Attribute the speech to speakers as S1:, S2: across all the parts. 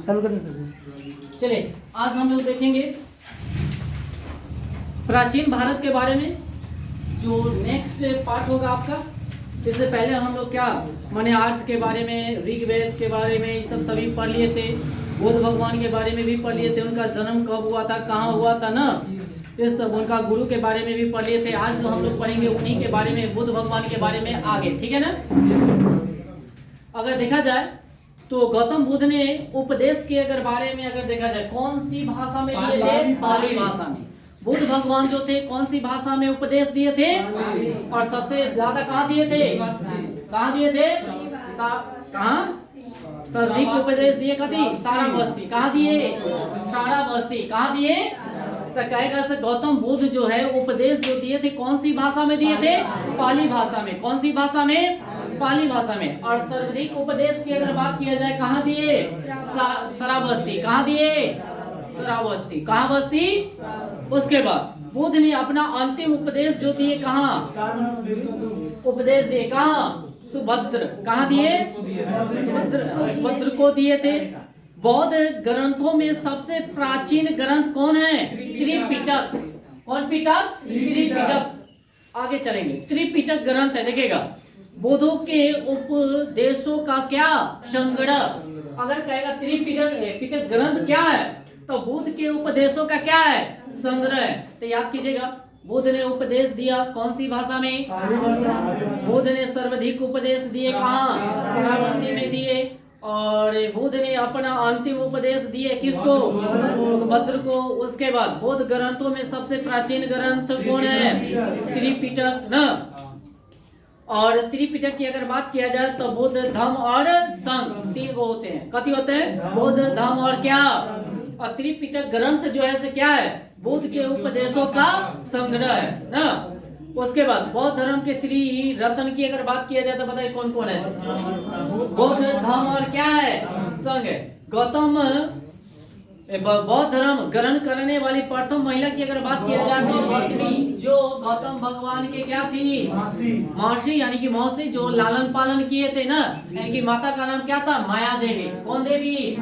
S1: चालू करने सर।
S2: चलिए आज हम लोग देखेंगे प्राचीन भारत के बारे में, जो नेक्स्ट पार्ट होगा आपका। इससे पहले हम लोग क्या माने आर्ट्स के बारे में, ऋग्वेद के बारे में, ये सब सभी पढ़ लिए थे। बुद्ध भगवान के बारे में भी पढ़ लिए थे, उनका जन्म कब हुआ था, कहाँ हुआ था ना, ये सब उनका गुरु के बारे में भी पढ़ लिए थे। आज जो हम लोग पढ़ेंगे उन्हीं के बारे में, बुद्ध भगवान के बारे में आगे, ठीक है ना। अगर देखा जाए तो गौतम बुद्ध ने उपदेश के अगर बारे में अगर देखा जाए, कौन सी भाषा में दिए थे? पाली भाषा में। बुद्ध भगवान जो थे कौन सी भाषा में उपदेश दिए थे? और सबसे ज्यादा कहाँ दिए थे? कहाँ दिए थे? कहाँ सर्वाधिक उपदेश दिए? कथी? सारा बस्ती। कहाँ दिए? सारा बस्ती। कहाँ दिए? तो कहेगा से गौतम बुद्ध जो है उपदेश जो दिए थे कौन सी भाषा में दिए थे? पाली भाषा में। कौन सी भाषा में? पाली भाषा में। और सर्वाधिक उपदेश की अगर बात किया जाए कहाँ दिए? श्रावस्ती। कहाँ दिए? श्रावस्ती। कहाँ बस्ती? उसके बाद बुद्ध ने अपना अंतिम उपदेश जो दिए कहाँ? उपदेश दिए कहाँ? सुभद्र। कहाँ दिए? सुभद्र को दिए थे। बौद्ध ग्रंथों में सबसे प्राचीन ग्रंथ कौन है? त्रिपिटक। कौन पिटक? त्रिपिटक। आगे चलेंगे। त्रिपिटक ग्रंथ है, देखिएगा बुद्धों के उपदेशों का क्या संग्रह। अगर कहेगा त्रिपिटक ग्रंथ क्या है, तो बुद्ध के उपदेशों का क्या है? संग्रह है। तो याद कीजिएगा, बुद्ध ने उपदेश दिया कौन सी भाषा में? बुद्ध ने सर्वाधिक उपदेश दिए कहाँ? श्रावस्ती में दिए। और बुद्ध ने अपना अंतिम उपदेश दिए किसको? सुभद्र को। उसके बाद बौद्ध ग्रंथों में सबसे प्राचीन ग्रंथ कौन है? त्रिपिटक ना। और त्रिपिटक की अगर बात किया जाए तो बुद्ध, धम्म और संघ तीन को होते हैं। कथी होते हैं? बुद्ध, धम्म और क्या? और त्रिपिटक ग्रंथ जो है से क्या है? बुद्ध के उपदेशों का संग्रह है ना। उसके बाद बौद्ध धर्म के त्रिरत्न की अगर बात किया जाए तो बताइए कौन कौन है? बुद्ध, धम्म और क्या है? संघ है। गौतम बौद्ध धर्म ग्रहण करने वाली प्रथम महिला की अगर बात किया जाए तो गौतमी, जो गौतम भगवान के क्या थी? महर्षि यानी कि मौसी, जो लालन पालन किए थे ना। यानी कि माता का नाम क्या था? माया देवी। कौन देवी?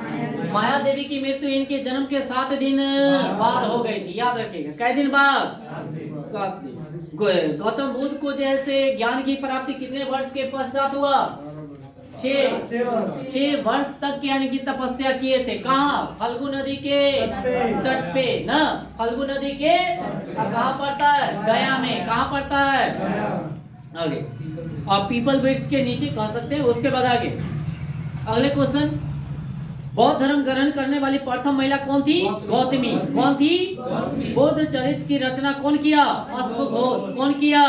S2: माया देवी की मृत्यु इनके जन्म के 7 दिन बाद हो गई थी। याद रखिएगा, कै दिन बाद? 7 दिन। गौतम बुद्ध को जैसे ज्ञान की प्राप्ति कितने वर्ष के पश्चात हुआ? 6 वर्ष तक यानी कि तपस्या किए थे। कहाँ? फल्गु नदी के तट पे ना। फल्गु नदी के कहाँ पड़ता है? गया में। कहाँ पड़ता है? आगे और पीपल वृक्ष के नीचे कह सकते हैं। उसके बाद आगे अगले क्वेश्चन, बौद्ध धर्म ग्रहण करने वाली प्रथम महिला कौन थी? गौतमी। कौन थी? बुद्ध चरित्र की रचना कौन किया? अश्वघोष। कौन किया?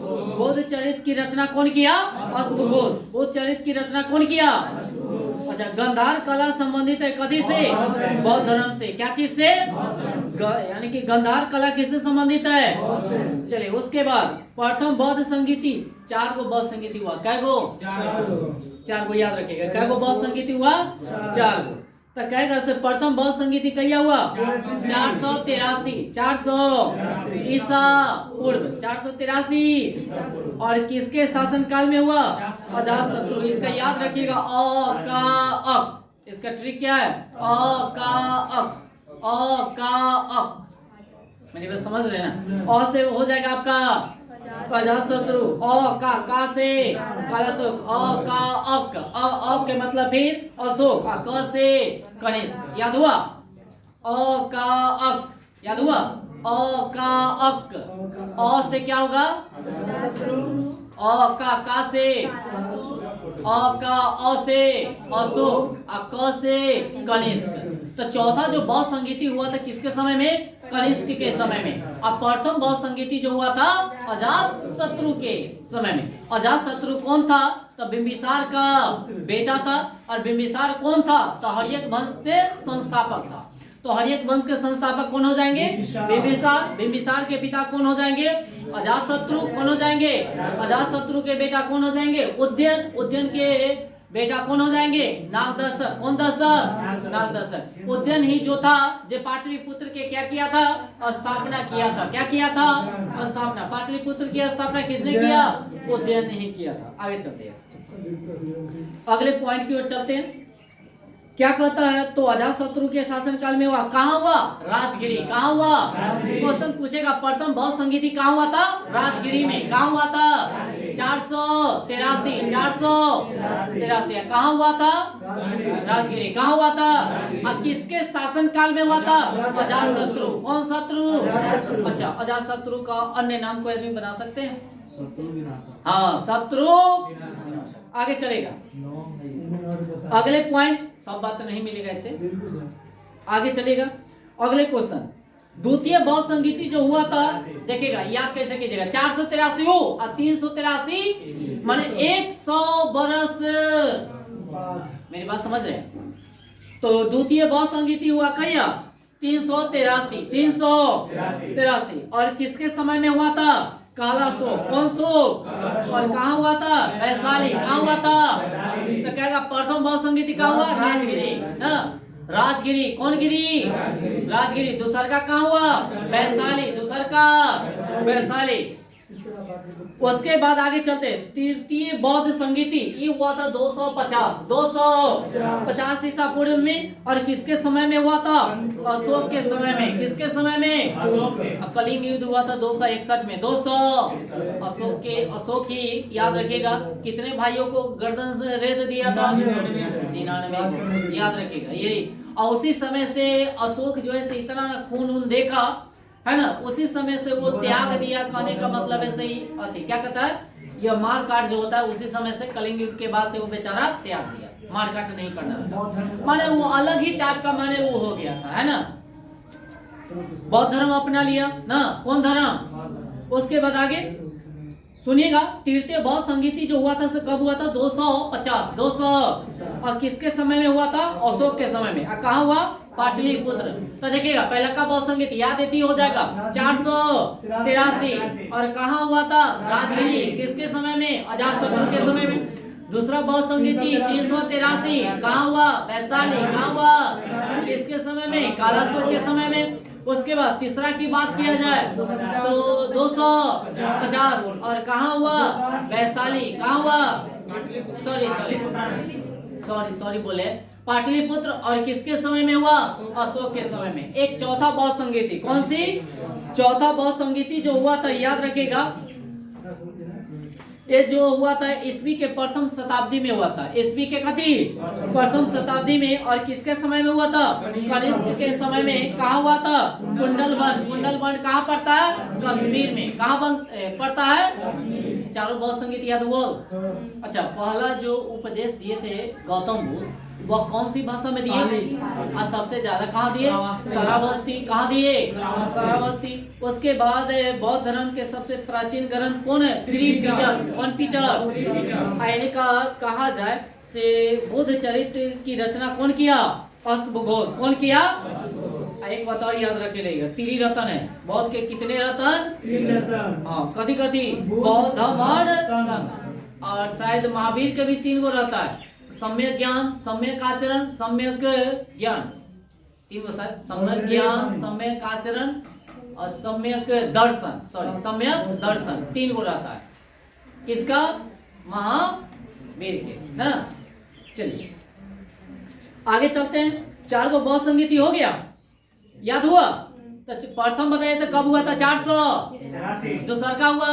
S2: बुद्ध चरित्र की रचना कौन किया? अश्वघोष। बुद्ध चरित्र की रचना कौन किया? अच्छा, गंधार कला संबंधित है कथी से? बौद्ध धर्म से। क्या चीज से? यानी कि गंधार कला किससे संबंधित है? चलिए उसके बाद प्रथम बौद्ध संगीति, 4 को बौद्ध संगीति हुआ। कै गो? 4 को याद रखिएगा। कै गो बौद्ध संगीति हुआ? 4 को। तो कहेगा से प्रथम बौद्ध संगीति कहिया हुआ? 483। 400 ईसा पूर्व। 483। और किसके शासन काल में हुआ? अजातशत्रु। इसका याद रखिएगा, अ का अक। इसका ट्रिक क्या है? अ का अक। अ का अक। मेरी बात समझ रहे ना? अ से हो जाएगा आपका अजातशत्रु। अ का से कालाशोक। अ का अक। अ के मतलब फिर अशोक। क से कनिष्क। याद हुआ? अ का अक। याद हुआ? अ का अक। अ से क्या होगा? अ का से अ का अ से अशोक। क से कनिष्क। तो चौथा जो बौद्ध संगीति हुआ था किसके समय में? कनिष्क के समय में। अब प्रथम बौद्ध संगीति जो हुआ था अजातशत्रु के समय में। अजातशत्रु कौन था? तो बिंबिसार का बेटा था। और बिंबिसार कौन था? तो हर्यक वंश के संस्थापक था। तो हर्यक वंश के संस्थापक कौन हो जाएंगे? बिंबिसार। बिंबिसार के पिता कौन हो जाएंगे? अजातशत्रु। कौन हो जाएंगे? अजातशत्रु के बेटा कौन हो जाएंगे? उदयन। उदयन के बेटा कौन हो जाएंगे? नागदशक। कौन दशक? नागदशक। उदयन ही जो था जो पाटलिपुत्र के क्या किया था? स्थापना किया था। क्या किया था? स्थापना। पाटलिपुत्र की स्थापना किसने किया? उदयन ने ही किया था। आगे चलते हैं, अगले पॉइंट की ओर चलते हैं। क्या कहता है? तो अजातशत्रु के शासनकाल में हुआ। कहाँ हुआ? राजगिरी। कहाँ हुआ? क्वेश्चन पूछेगा प्रथम बौद्ध संगीति कहाँ हुआ था? राजगिरी में। कहाँ हुआ था? 483 कहाँ हुआ था? राजगिरी। कहाँ हुआ था? किसके शासनकाल में हुआ था? अजातशत्रु। कौन शत्रु? अच्छा, अजातशत्रु का अन्य नाम कोई आदमी बना सकते हैं? हाँ, शत्रु। आगे चलेगा, अगले पॉइंट। सब बात नहीं मिलेगा इतने, आगे चलेगा। अगले क्वेश्चन, द्वितीय बौद्ध संगीति जो हुआ था, देखेगा याद कैसे कीजिएगा। 483 हो और 383 माने 100 बरस। मेरी बात समझ रहे हैं? तो द्वितीय बौद्ध संगीति हुआ कहिया 383 और किसके समय में हुआ था? काला शोक। कौन शोक? और कहाँ हुआ था? वैशाली। कहाँ हुआ था? तो कहेगा प्रथम बौद्ध संगीति कहाँ हुआ? राजगिरी ना। राजगिरी। कौन गिरी? राजगिरी। दूसर का कहाँ हुआ? वैशाली। दूसर का वैशाली। उसके बाद आगे चलते, तृतीय बौद्ध संगीति ये हुआ था 250 ईसा पूर्व में। और किसके समय में हुआ था? अशोक के समय में। किसके समय में? कलिंग युद्ध हुआ था 261 में। 200 अशोक ही याद रखिएगा कितने भाइयों को गर्दन से रेत दिया था? 99। याद रखिएगा यही। और उसी समय से अशोक जो है इतना खून देखा है ना, उसी समय से वो त्याग दिया। कहने का मतलब है सही अति क्या कहता है, यह मार काट जो होता है उसी समय से कलिंग युद्ध के बाद से वो बेचारा त्याग दिया, मार काट नहीं करना था। माने वो अलग ही टाइप का माने वो हो गया था, है ना। बौद्ध धर्म अपना लिया ना। कौन धर्म? उसके बाद आगे सुनिएगा, तृतीय बौद्ध संगीति जो हुआ था कब हुआ था? 250 और किसके समय में हुआ था? अशोक के समय में। कहाँ हुआ? पाटलिपुत्र। तो देखिएगा पहला का बौद्ध संगीत याद देती हो जाएगा 483 और कहाँ हुआ था? राजगिरी। किसके समय में? अजातशत्रु के समय में। दूसरा बौद्ध संगीति 383 कहाँ हुआ? वैशाली। कहाँ हुआ? किसके समय में? कालाशोक के समय में। उसके बाद तीसरा की बात किया जाए तो 250 और कहाँ हुआ? वैशाली। कहाँ हुआ? सॉरी बोले पाटलिपुत्र। और किसके समय में हुआ? अशोक के समय में। एक चौथा बौद्ध संगीति, कौन सी? चौथा बौद्ध संगीति जो हुआ था याद रखिएगा, ये जो हुआ था ईस्वी के प्रथम शताब्दी में हुआ था। ईस्वी के कथी? प्रथम शताब्दी में। और किसके समय में हुआ था? कनिष्क के समय में। कहाँ हुआ था? कुंडलवन कहाँ पड़ता है? कश्मीर में। कहाँ पड़ता है? चारों बौद्ध संगीत याद हुआ? अच्छा, पहला जो उपदेश दिए थे गौतम बुद्ध वह कौन सी भाषा में दिए? और सबसे ज्यादा कहाँ दिए? श्रावस्ती। कहाँ दिए? श्रावस्ती। उसके बाद बौद्ध धर्म के सबसे प्राचीन ग्रंथ कौन है? त्रिपिटक। कौन पिटक? कहा जाए से बुद्ध चरित्र की रचना कौन किया? अश्वघोष। कौन किया? एक बात और याद रखे रहेगा, त्रिरत्न है बौद्ध के। कितने रत्न? 3 रत्न। हाँ, कथी बौद्ध धर्म और शायद महावीर के भी 3 गो रहता है। सम्यक ज्ञान, सम्यक आचरण, सम्यक ज्ञान। 3 गो शायद। सम्यक ज्ञान, सम्यक आचरण और सम्यक दर्शन। सम्यक दर्शन 3 गो रहता है। किसका? महावीर के ना। चलिए आगे चलते हैं। 4 गो बौद्ध संगीति हो गया, याद हुआ? तो प्रथम बताइए तो कब हुआ था? 400। दूसरा का हुआ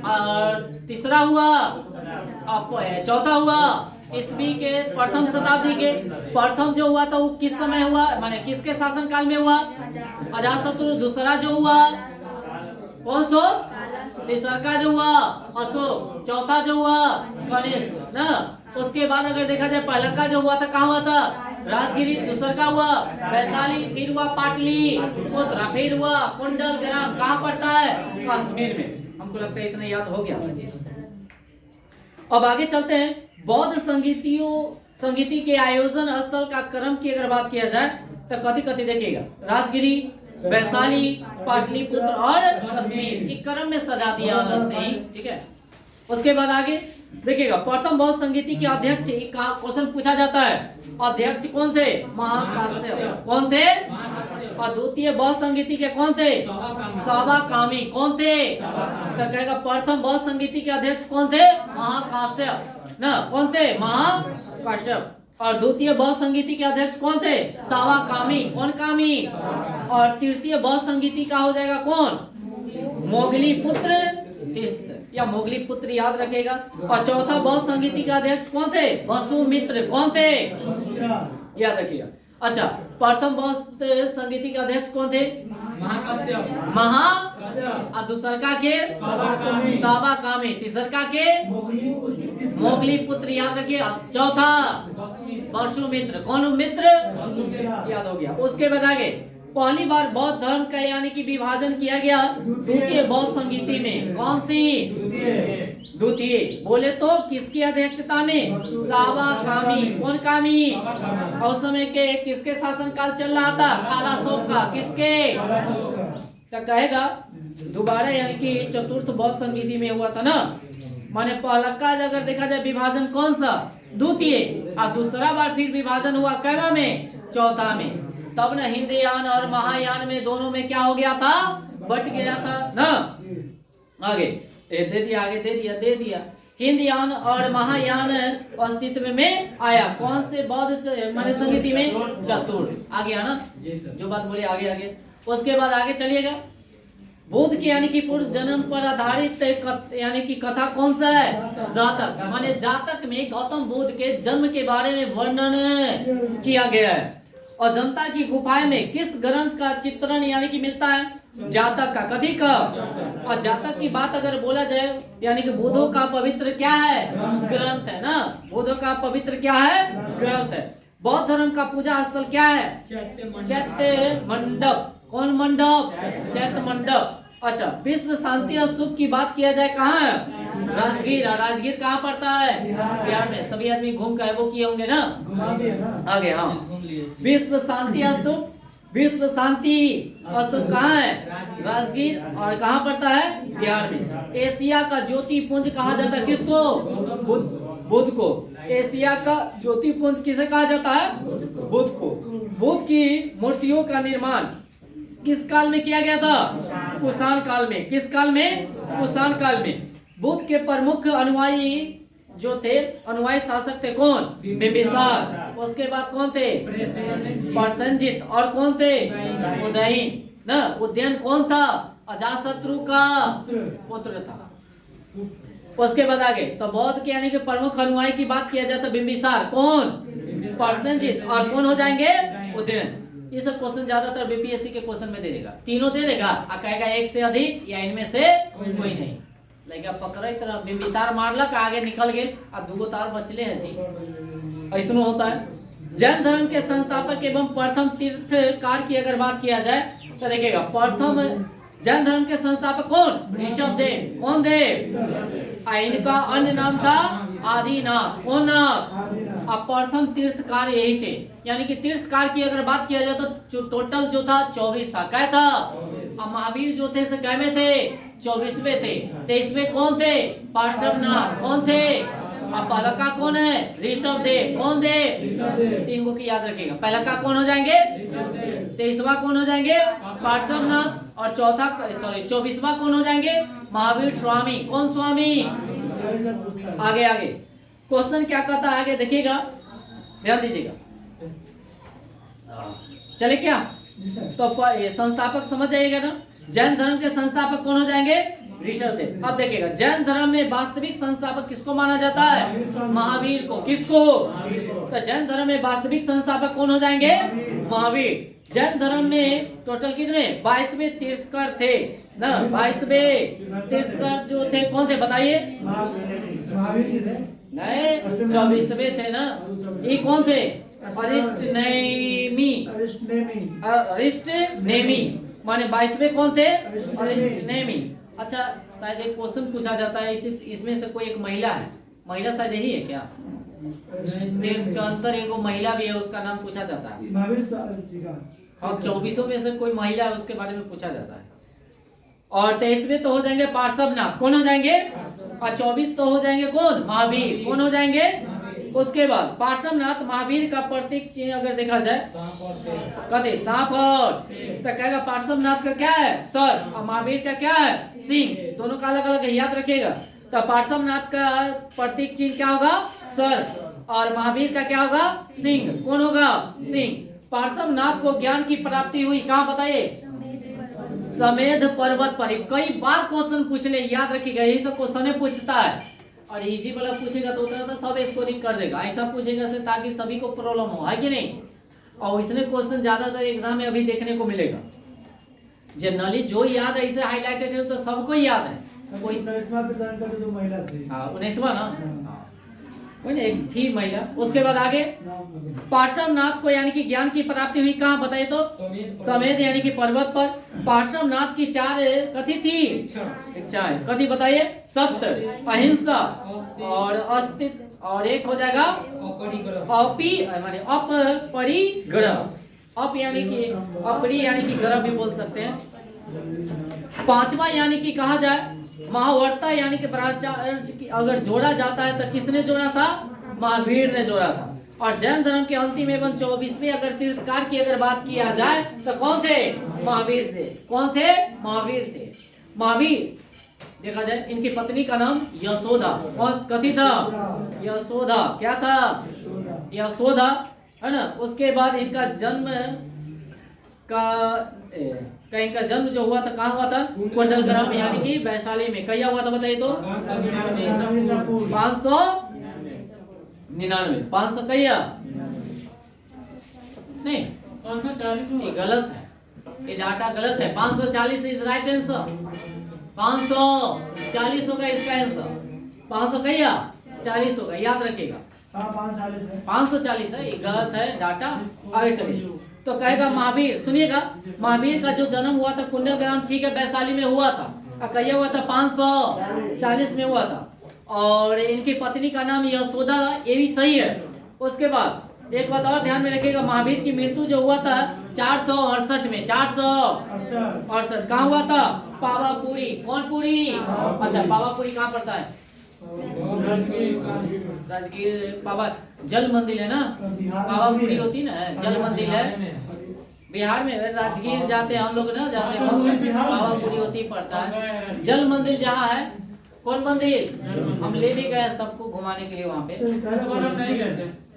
S2: और तीसरा हुआ, चौथा हुआ ईस्वी के प्रथम शताब्दी के। प्रथम जो हुआ था वो किस समय हुआ? माने किसके शासन काल में हुआ? अजातशत्रु। दूसरा जो हुआ कौन सो? तीसरा का जो हुआ अशोक। चौथा जो हुआ कनिष्क ना। उसके बाद अगर देखा जाए पहला का जो हुआ था कहाँ हुआ था? राजगिरी। दूसरा का हुआ वैशाली। फिर हुआ पाटलिपुत्र। फिर हुआ कुंडलग्राम। कहाँ पड़ता है? कश्मीर में। हमको लगता है इतना याद हो गया। अब आगे चलते हैं। बौद्ध संगीति के आयोजन स्थल का क्रम की अगर बात किया जाए तो कथी देखिएगा, राजगिरी, वैशाली, पाटलिपुत्र और कश्मीर। एक क्रम में सजा दिया अलग से ही, ठीक है। उसके बाद आगे देखिएगा, प्रथम बौद्ध संगीति के अध्यक्ष का क्वेश्चन पूछा जाता है। अध्यक्ष कौन थे? महाकाश्यप। कौन थे? और द्वितीय बौद्ध संगीति के कौन थे? सावाकामी। कौन थे? तो कहेगा प्रथम बौद्ध संगीति के अध्यक्ष कौन थे? महाकाश्यप ना। कौन थे? महाकाश्यप। और द्वितीय बौद्ध संगीति के अध्यक्ष कौन थे? सावा कामी। कौन कामी? और तृतीय बौद्ध संगीति का हो जाएगा कौन? मोगली पुत्र तिस्त, या मोगली पुत्र याद रखेगा। और चौथा बौद्ध संगीति का अध्यक्ष कौन थे? वसुमित्र। कौन थे? याद रखिएगा। अच्छा, प्रथम बौद्ध संगीति के अध्यक्ष कौन थे? और दूसरका के सावा कामी, तीसरका के मोगली पुत्र याद रखिए। चौथा वसुमित्र। कौन मित्र? याद हो गया। उसके बाद आगे पहली बार बौद्ध धर्म का यानी कि विभाजन किया गया द्वितीय बौद्ध संगीति में। कौन सी? द्वितीय। बोले तो किसकी अध्यक्षता में? सावा कामी। कौन कामी? और समय के किसके शासनकाल चल रहा था? कालाशोक का। किसके? तो कहेगा दोबारा यानी कि चतुर्थ बौद्ध संगीति में हुआ था ना, माने पहला का अगर देखा जाए विभाजन कौन सा? द्वितीय। और दूसरा बार फिर विभाजन हुआ कैवा में? चौथा में। तब ना हिंदयान और महायान में दोनों में क्या हो गया था? बट गया था ना। आगे दे दिया, आगे दे दिया। हिंदयान और महायान अस्तित्व में आया कौन से बौद्ध माने संगीति में? चतुर्थ। आ गया ना जो बात बोले, आगे। उसके बाद आगे चलिएगा। बुद्ध के यानी कि पूर्व जन्म पर आधारित यानी कि कथा कौन सा है? जातक। माने जातक में गौतम बुद्ध के जन्म के बारे में वर्णन किया गया है। और जनता की गुफाएं में किस ग्रंथ का चित्रण यानी कि मिलता है? जातक का। कथी का? और जातक की बात अगर बोला जाए यानी कि बुद्धों का पवित्र क्या है? ग्रंथ है ना। बुद्धों का पवित्र क्या है? ग्रंथ है। बौद्ध धर्म का पूजा स्थल क्या है? चैत्य मंडप। कौन मंडप? चैत्य मंडप। अच्छा, विश्व शांति स्तूप की बात किया जाए कहाँ है? राजगीर। राजगीर कहाँ पड़ता है? बिहार में। सभी आदमी घूम कर वो किए होंगे ना। आगे हाँ, विश्व शांति स्तूप। विश्व शांति स्तूप कहाँ है? राजगीर। और कहाँ पड़ता है? बिहार में। एशिया का ज्योति पुंज कहा जाता है? किसको? बुद्ध को। एशिया का ज्योति पुंज किसे कहा जाता है? बुद्ध को। बुद्ध की मूर्तियों का निर्माण किस काल में किया गया था? कुषाण काल में। किस काल में? कुषाण काल में। बुद्ध के प्रमुख अनुयायी जो थे, अनुयायी शासक थे कौन? बिंबिसार। उसके बाद कौन थे? प्रसेनजित। और कौन थे? उदयन ना। उदयन कौन था? अजातशत्रु का पुत्र था। उसके बाद आगे तो बौद्ध के यानी कि प्रमुख अनुयायी की बात किया जाता है बिंबिसार। कौन? प्रसेनजित। और कौन हो जाएंगे? उदयन। ये सब क्वेश्चन ज्यादातर बीपीएससी के क्वेश्चन में दे देगा। तीनों दे देगा और कहेगा एक से अधिक या इनमें से कोई नहीं। लेकिन पकड़ तरह बिंबिसार मारलक, आगे निकल गए और दूगो तार बचले हैं जी। ऐसा होता है। जैन धर्म के संस्थापक एवं प्रथम तीर्थकार की अगर बात किया जाए तो देखिएगा प्रथम जैन धर्म के संस्थापक कौन? ऋषभ देव। कौन देव? इनका अन्य नाम था आदिनाथ। कौन नाथ? अब प्रथम तीर्थकार यही थे। यानी कि तीर्थकार की अगर बात किया जाए तो टोटल जो था 24 था। क्या था? अब महावीर जो थे कै में थे? 24वें थे। 23वें कौन थे? पार्श्वनाथ। कौन थे? अब पहला का कौन है? ऋषभ देव। कौन देव? तीन को की याद रखिएगा। पहला का कौन हो जाएंगे? 23वां कौन हो जाएंगे? पार्श्वनाथ। और चौथा 24वां कौन हो जाएंगे? महावीर स्वामी। कौन स्वामी? आगे क्वेश्चन क्या कहता है आगे देखिएगा, ध्यान दीजिएगा। चले क्या? तो संस्थापक समझ जाइएगा ना। जैन धर्म के संस्थापक कौन हो जाएंगे? ऋषभ देव। अब देखिएगा जैन धर्म में वास्तविक संस्थापक किसको माना जाता है? महावीर को। किसको? तो जैन धर्म में वास्तविक संस्थापक कौन हो जाएंगे? महावीर। जैन धर्म में टोटल कितने? 22वें तीर्थकर थे ना। 22वें तीर्थकर जो थे कौन थे बताइए? नहीं, 24वें थे ना। ये कौन थे? अरिष्टनेमी माने 22वें कौन थे? अरिष्टनेमी। अच्छा, शायद एक क्वेश्चन पूछा जाता है इसमें से कोई एक महिला है। महिला शायद यही है क्या? तीर्थ का अंतर एक महिला भी है, उसका नाम पूछा जाता है। और 24 में से कोई महिला है उसके बारे में पूछा जाता है। और 23वें तो हो जाएंगे पार्श्वनाथ। कौन हो जाएंगे? और 24 तो हो जाएंगे कौन? महावीर। कौन हो जाएंगे? उसके बाद पार्श्वनाथ महावीर का प्रतीक चिन्ह अगर देखा जाए कहते सांप और तो कहेगा पार्श्वनाथ का क्या है? सर। और महावीर का क्या है? सिंह। दोनों का अलग अलग याद रखिएगा। तो पार्श्वनाथ का प्रतीक चिन्ह क्या होगा? सर। और महावीर का क्या होगा? सिंह। कौन होगा? सिंह। पार्श्वनाथ को ज्ञान की प्राप्ति हुई कहाँ बताइए? समेध पर्वत पर। कई बार क्वेश्चन पूछने, याद रखिएगा, यही सब क्वेश्चन पूछता है और इजी वाला पूछेगा तो उतना तो सब स्कोरिंग कर देगा। ऐसा पूछेगा से ताकि सभी को प्रॉब्लम हो, है कि नहीं? और इसने क्वेश्चन ज्यादातर एग्जाम में अभी देखने को मिलेगा। जनरली जो याद है इसे हाईलाइटेड है तो सबको याद है। कोई 19वां ना, वही ना, एक थी महिला। उसके बाद आगे पार्श्वनाथ को यानी कि ज्ञान की प्राप्ति हुई कहाँ बताइए तो? समेध यानी कि पर्वत पर। पार्श्वनाथ की 4 कथी थी? इच्छाएं। कथी बताइए? सत्य, अहिंसा और अस्तित्व, और एक हो जाएगा अपरिग्रह। अप यानी कि अपरी यानी कि ग्रह भी बोल सकते हैं। 5वां यानी कि कहा जाए महावर्ता यानी कि ब्रह्मचर्य अगर जोड़ा जाता है तो किसने जोड़ा था? महावीर ने जोड़ा था। और जैन धर्म के अंतिम एवं 24वें अगर तीर्थकार की अगर बात किया जाए तो कौन थे? महावीर थे। कौन थे? महावीर थे। महावीर देखा जाए, इनकी पत्नी का नाम यशोदा। कौन कथी था? यशोदा। क्या था? यशोदा, है ना। उसके बाद इनका जन्म इनका जन्म जो हुआ था कहाँ हुआ था? कुंडलग्राम यानी कि वैशाली में। क्या हुआ था बताइए तो? 599। 500 कहिया नहीं, 540 ये गलत है, ये डाटा गलत है। 540 इज राइट आंसर। 540 होगा इसका आंसर। 500 कहिया 40 होगा, याद रखिएगा। 540 है, ये गलत है डाटा। आगे चलिए तो कहेगा महावीर, सुनिएगा, महावीर का जो जन्म हुआ था कुंडलग्राम, ठीक है, वैशाली में हुआ था। कहिया हुआ था? 540 में हुआ था। और इनकी पत्नी का नाम यशोदा, ये भी सही है। उसके बाद एक बात और ध्यान में रखिएगा, महावीर की मृत्यु जो हुआ था 468 में। 468 कहाँ हुआ था? पावापुरी। कौन पुरी? अच्छा, पावापुरी कहाँ पड़ता है? राजगीर। पावा जल मंदिर है ना, पावापुरी होती ना, जल मंदिर है बिहार में। राजगीर जाते हैं हम लोग ना, जाते हैं, पावापुरी होती पड़ता है। जल मंदिर जहाँ है, कौन मंदिर? हम ले भी गए सबको घुमाने के लिए वहाँ पे।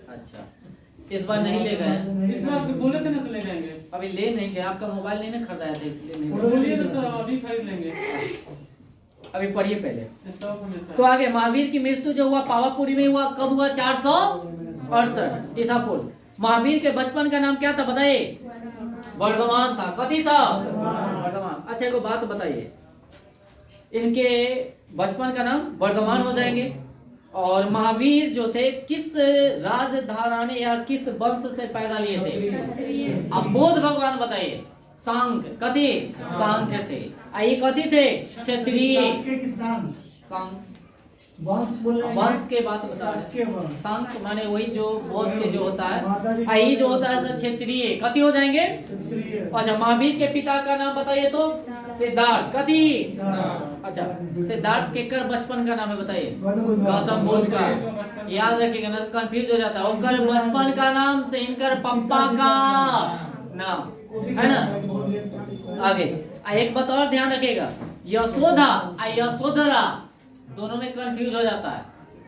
S2: अच्छा, इस बार नहीं ले गए।
S1: इस बार बोले थे ना से ले जाएंगे,
S2: अभी ले नहीं गए। आपका मोबाइल नहीं ना खरीदाया था इसलिए नहीं।
S1: बोलिए तो सर अभी खरीद लेंगे।
S2: अभी पढ़िए पहले
S1: स्टॉक में सर।
S2: तो आगे महावीर की मृत्यु जो हुआ पावापुरी में हुआ, कब हुआ? 468 ईसा पूर्व। महावीर के बचपन का नाम क्या था बताइए? वर्धमान था। कथी था? वर्धमान। अच्छा, एक बात बताइए, इनके बचपन का नाम वर्धमान हो जाएंगे। और महावीर जो थे किस राजधाराने या किस वंश से पैदा लिए थे? अब बुद्ध भगवान बताइए। सांख्य। कथी? सांख्य थे। ये कथी थे? क्षत्रिय। वंश के बात बता रहे। सांख्य माने वही जो बौद्ध के जो होता है, यही जो होता है सर क्षेत्रीय। कथी हो जाएंगे? अच्छा, महावीर के पिता का नाम बताइए तो? सिद्धार्थ। कथी? अच्छा, सिद्धार्थ के कर बचपन का नाम है बताइए? गौतम बुद्ध का। याद रखिएगा ना, कंफ्यूज हो जाता है। उनका बचपन का नाम से इनकर पप्पा का नाम है ना। आगे एक बात और ध्यान रखिएगा, यशोदा यशोधरा दोनों में कंफ्यूज हो जाता है,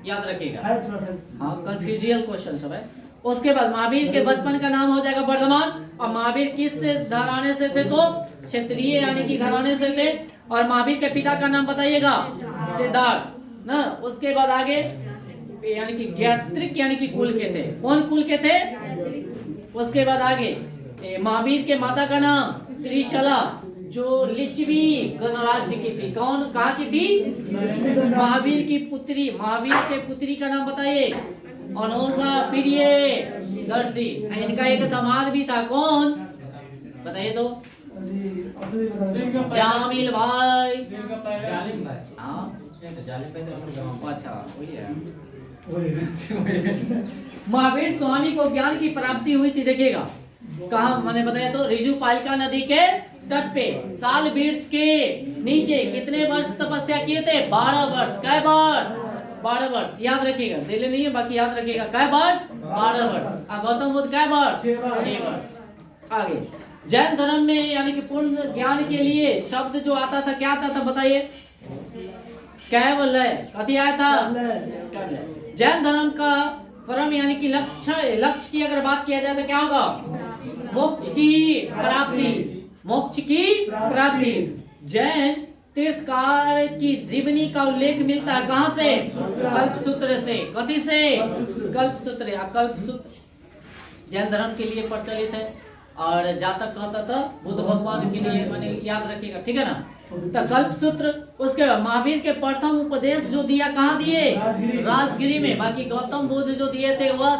S2: याद रखिएगा। हाँ, कंफ्यूजियल क्वेश्चन सब है। उसके बाद महावीर के बचपन का नाम हो जाएगा वर्धमान। और महावीर किस घराने से थे तो? क्षत्रिय यानी कि घराने से थे। और महावीर के पिता का नाम बताइएगा? सिद्धार्थ ना। उसके बाद आगे यानी कि ज्ञात्रिक यानी कि कुल के थे। कौन कुल के थे? उसके बाद आगे महावीर के माता का नाम त्रिशला, जो लिच्छवी गणराज्य की थी। कौन कहाँ की थी? महावीर की पुत्री। महावीर के पुत्री का नाम बताइए? अनोसा प्रिय दर्शी। इनका एक दामाद भी था। कौन बताइए तो? जामिल भाई। हाँ, अच्छा वही है। महावीर स्वामी को ज्ञान की प्राप्ति हुई थी, देखिएगा कहा मैंने बताया तो? रिजु पालिका नदी के तट पे साल वृक्ष के नीचे कितने वर्ष तपस्या किए थे? 12 वर्ष। कै वर्ष? 12 वर्ष। याद रखिएगा, दिल्ली नहीं है बाकी याद रखिएगा। कै वर्ष? 12 वर्ष। गौतम बुद्ध कै वर्ष? 6 वर्ष। आगे जैन धर्म में यानी कि पूर्ण ज्ञान के लिए शब्द जो आता था, क्या आता था बताइए? कैवल्य। कथी आया था? जैन धर्म का परम यानी कि लक्ष्य की अगर बात किया जाए तो क्या होगा? मोक्ष की प्राप्ति, मोक्ष की प्राप्ति। जैन तीर्थकार की जीवनी का उल्लेख मिलता है कहां से? कल्पसूत्र से। कथी से? कल्पसूत्र। या कल्पसूत्र जैन धर्म के लिए प्रचलित है और जातक कहता था बुद्ध भगवान के लिए, माने याद रखिएगा, ठीक है ना। तो कल्पसूत्र, उसके बाद महावीर के प्रथम उपदेश जो दिया कहाँ दिए? राजगिरी में। बाकी गौतम बुद्ध जो दिए थे वह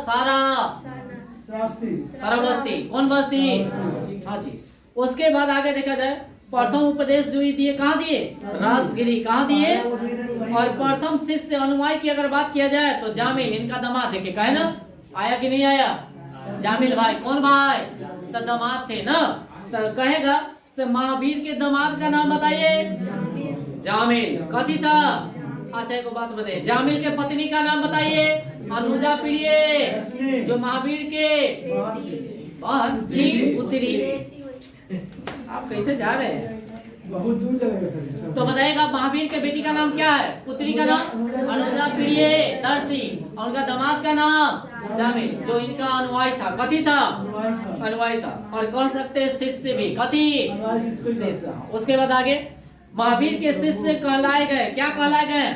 S2: सारावस्ती। कौन बस्ती? हाँ जी। उसके बाद आगे देखा जाए, प्रथम उपदेश जो दिए कहाँ दिए? राजगिरी। कहाँ दिए? और प्रथम शिष्य अनुयायी की अगर बात किया जाए तो जामिल, इनका दामाद है, कहे ना, आया कि नहीं आया? जामिल भाई। कौन भाई? तो दामाद थे ना। तो कहेगा से महावीर के दामाद का नाम बताइए। जामिल। कथी था? अच्छा एक बात बताइए, जामिल के पत्नी का नाम बताइए। अनुजा प्रिय, जो महावीर के पुत्री। आप कैसे जा रहे हैं?
S3: बहुत दूर चले गए सर।
S2: तो बताइएगा महावीर के बेटी का नाम क्या है? पुत्री का नाम अनुजा प्रिय दर्शी, और उनका दामाद का नाम जामिल, जो इनका अनुयायी था। कथी था? अनुयायी था। और कह सकते हैं शिष्य भी। कथी? शिष्य। उसके बाद आगे महावीर के शिष्य कहलाए गए, क्या कहलाए गए?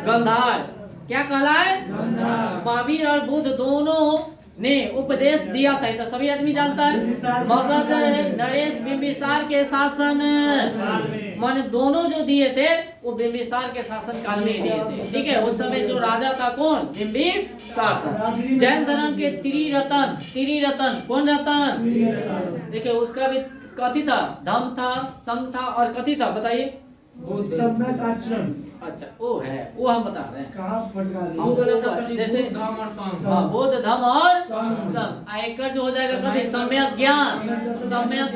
S2: गंधार। क्या कहलाए? महावीर और बुद्ध दोनों ने उपदेश दिया था, तो सभी आदमी जानता है। मगध नरेश बिंबिसार के शासन, माने दोनों जो दिए थे वो बिंबिसार के शासन काल में दिए थे, ठीक है। उस समय जो राजा था कौन? बिंबिसार था। जैन धर्म के त्रिरत्न, कौन रतन? देखिए उसका भी कथी था? धम्म था, संघ था, और कथी था बताइए?
S3: सम्यक आचरण।
S2: अच्छा वो है, वो हम बता रहे हैं।
S3: कहाँ फटका दिया?
S1: हम बोला था
S2: जैसे
S1: धर्म और संघ।
S2: हाँ, बुद्ध धम्म और
S3: संघ।
S2: संघ। आयकर जो हो जाएगा कथी? सम्यक ज्ञान, सम्यक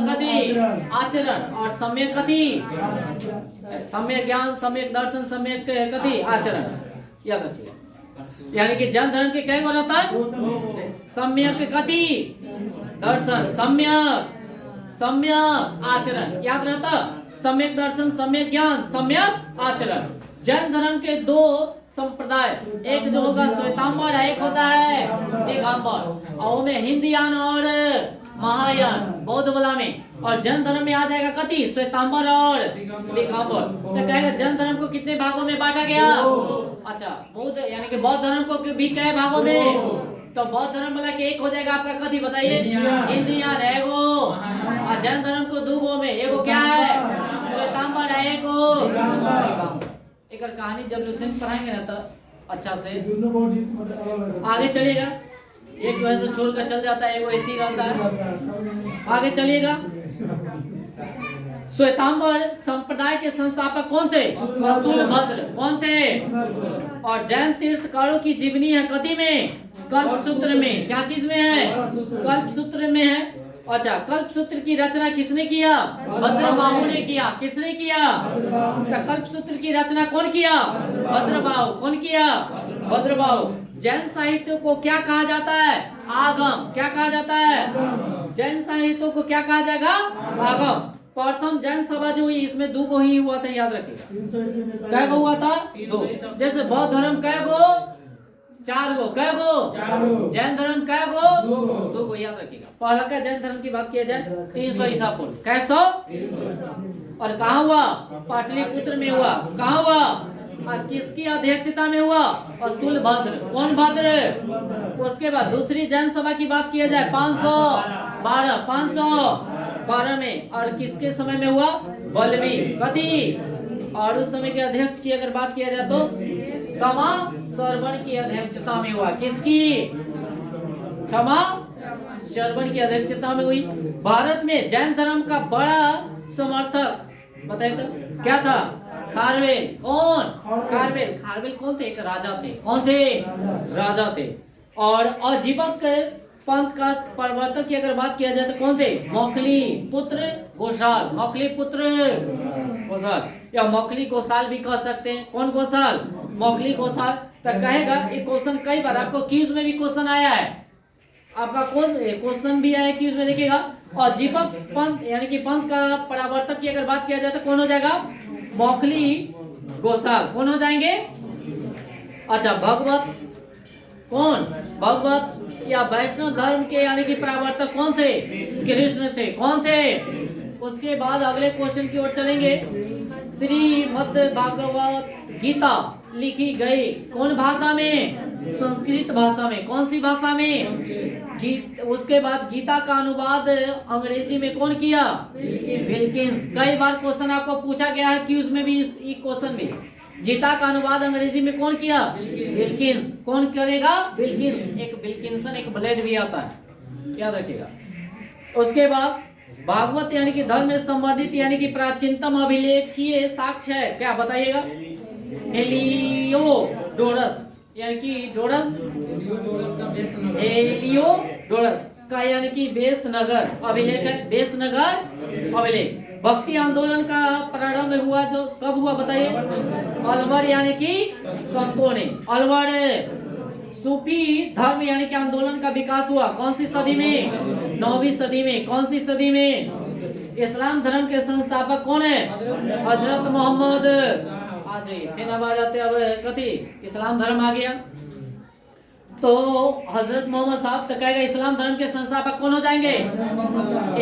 S2: कथी? आचरण, और सम्यक कथी? सम्यक ज्ञान, सम्यक दर्शन, सम्यक कथी? आचरण। याद रखिए। यानी कि जैन धर्म के कई गो रतन? सम्यक कथी? दर्शन, सम्यक आचरण। याद रहता? सम्यक दर्शन, सम्यक ज्ञान, सम्यक आचरण। जैन धर्म के दो संप्रदाय, एक जो होगा श्वेतांबर, एक होता है दिगंबर, और में हिंदयान और महायान बौद्ध वाला में। और जैन धर्म में आ जाएगा कथी? श्वेतांबर और दिगंबर। तो कहेगा जैन धर्म को कितने भागों में बांटा गया? अच्छा बौद्ध यानी कि बौद्ध धर्म को भी कई भागों में? तो बौद्ध धर्म वाला के एक हो जाएगा आपका कथी बताइए? हिंदयान एगो, और जैन धर्म को दो गो में एगो क्या है? श्वेतांबर है एगो। एक कहानी जब लुसेंट पढ़ाएंगे ना तो अच्छा से आगे चलेगा। एक जो है सो छोड़ कर चल जाता है, वो इतनी रहता है। आगे चलिएगा। श्वेतांबर संप्रदाय के संस्थापक कौन थे? स्थूलभद्र। कौन थे? और जैन तीर्थकारों की जीवनी है कथी में? कल्पसूत्र में। क्या चीज में है? कल्पसूत्र में है। अच्छा कल्पसूत्र की रचना किसने किया? भद्रबाहु ने किया। किसने किया? कल्पसूत्र की रचना कौन किया? भद्रबाहु। कौन किया? भद्रबाहु। जैन साहित्य को क्या कहा जाता है? आगम। क्या कहा जाता है? जैन साहित्य को क्या कहा जाएगा? आगम। प्रथम जैन सभा जो हुई इसमें दो गो ही हुआ था, याद रखिएगा। कै गो हुआ था? दो। जैसे बौद्ध धर्म कै गो? 4 गो। कै गो? जैन धर्म कै गो? 2 गो। याद रखिएगा। पहला का जैन धर्म की बात किया जाए 300 ईसा पूर्व। कैसो? और कहाँ हुआ? पाटलिपुत्र में हुआ। कहाँ हुआ? और किसकी अध्यक्षता में हुआ? स्थूलभद्र। कौन भद्र? उसके बाद दूसरी जैन सभा की बात किया जाए 512 में, और किसके समय में हुआ? बल्लवी। कथी? और उस समय के अध्यक्ष की अगर बात किया जाए तो क्षमा श्रवण की अध्यक्षता में हुआ। किसकी? क्षमा श्रवण की अध्यक्षता में हुई। भारत में जैन धर्म का बड़ा समर्थक बताइए तो क्या था? खारवेल। कौन? खारवेल कौन थे? एक राजा थे। कौन थे? राजा थे। और अजीबक पंथ का प्रवर्तक की अगर बात किया जाए तो कौन थे? मौखली पुत्र गोसाल। मौखली पुत्र गोसाल, या मौखली गोसाल भी कह सकते हैं। कौन गोसाल? मौखली गोसाल। तो कहेगा ये क्वेश्चन कई बार आपको क्यूज में भी क्वेश्चन आया है। आपका कौन क्वेश्चन भी आया क्यूज में, देखिएगा। और जीपक पंथ यानी कि पंथ का प्रवर्तक की अगर बात किया जाए तो कौन हो जाएगा? मौखली गोसाल। कौन हो जाएंगे? अच्छा भगवत कौन? भगवत या वैष्णव धर्म के यानी कि प्रवर्तक कौन थे? कृष्ण थे। कौन थे? उसके बाद अगले क्वेश्चन की ओर चलेंगे। श्रीमद् भागवत गीता लिखी गई कौन भाषा में? संस्कृत भाषा में। कौन सी भाषा में? उसके बाद गीता का अनुवाद अंग्रेजी में कौन किया? विल्किंस। कई बार क्वेश्चन आपको पूछा गया है क्यूज में भी, इस क्वेश्चन में गीता का अनुवाद अंग्रेजी में कौन किया? विल्किंस। कौन करेगा? विल्किंस। एक विल्किंसन एक ब्लेड भी आता है, याद रखिएगा। उसके बाद भागवत यानी कि धर्म में संबंधित यानी कि प्राचीनतम अभिलेखीय साक्ष्य है, क्या बताइएगा? हेलियोडोरस यानी कि डोरस, हेलियोडोरस का यानी कि बेसनगर अभिलेख है। बेसनगर अभिलेख। भक्ति आंदोलन का प्रारंभ हुआ जो कब हुआ बताइए? अलवर यानी कि संतों ने। अलवर सूफी धर्म यानी कि आंदोलन का विकास हुआ कौन सी सदी में? 9वीं सदी में। कौन सी सदी में? इस्लाम धर्म के संस्थापक कौन है? हजरत मोहम्मद। आ जाइए, फिर अब आ जाते अब कथी? इस्लाम धर्म आ गया तो हजरत मोहम्मद साहब तो कहेगा इस्लाम धर्म के संस्थापक कौन हो जाएंगे?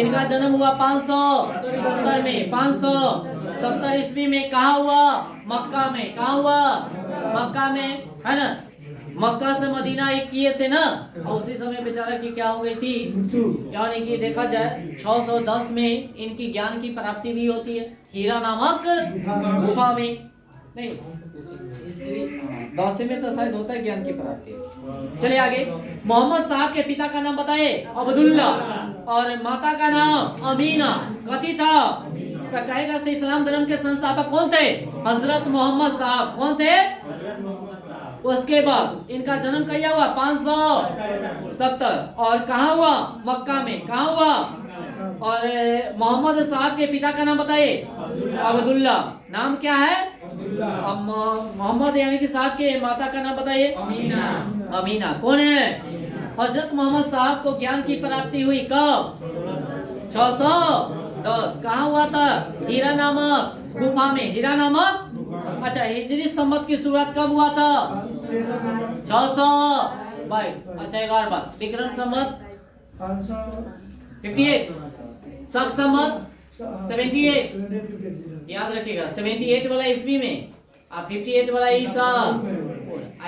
S2: इनका जन्म हुआ 570 में। 570 ईस्वी में। कहाँ हुआ? मक्का में। कहाँ हुआ? मक्का में, है ना। मक्का से मदीना एक किए थे ना, और उसी समय बेचारा की क्या हो गई थी, यानी कि देखा जाए 610 में इनकी ज्ञान की प्राप्ति भी होती है हीरा नामक गुफा में। नहीं, 10 में तो शायद होता है ज्ञान की प्राप्ति। चलिए आगे। मोहम्मद साहब के पिता का नाम बताइए? अब्दुल्ला। और माता का नाम अमीना। कथी था? तो कहेगा से इस्लाम धर्म के संस्थापक कौन थे? हजरत मोहम्मद साहब। कौन थे? उसके बाद इनका जन्म कहिया हुआ? 570। और कहाँ हुआ? मक्का में। कहाँ हुआ? और मोहम्मद साहब के पिता का नाम बताइए? अब्दुल्ला। नाम क्या है? मोहम्मद यानी कि साहब के माता का नाम बताइए? अमीना। अमीना कौन है? हजरत मोहम्मद साहब को ज्ञान की प्राप्ति हुई कब? 610। कहाँ हुआ था? हीरा नामक गुफा में। हीरा नामक। अच्छा, हिजरी संवत की शुरुआत कब हुआ था? 622। अच्छा, एक और बात, विक्रम संवत 58, शक संवत 78। याद रखिएगा 78 वाला ईस्वी में, आप 58 वाला ईसा,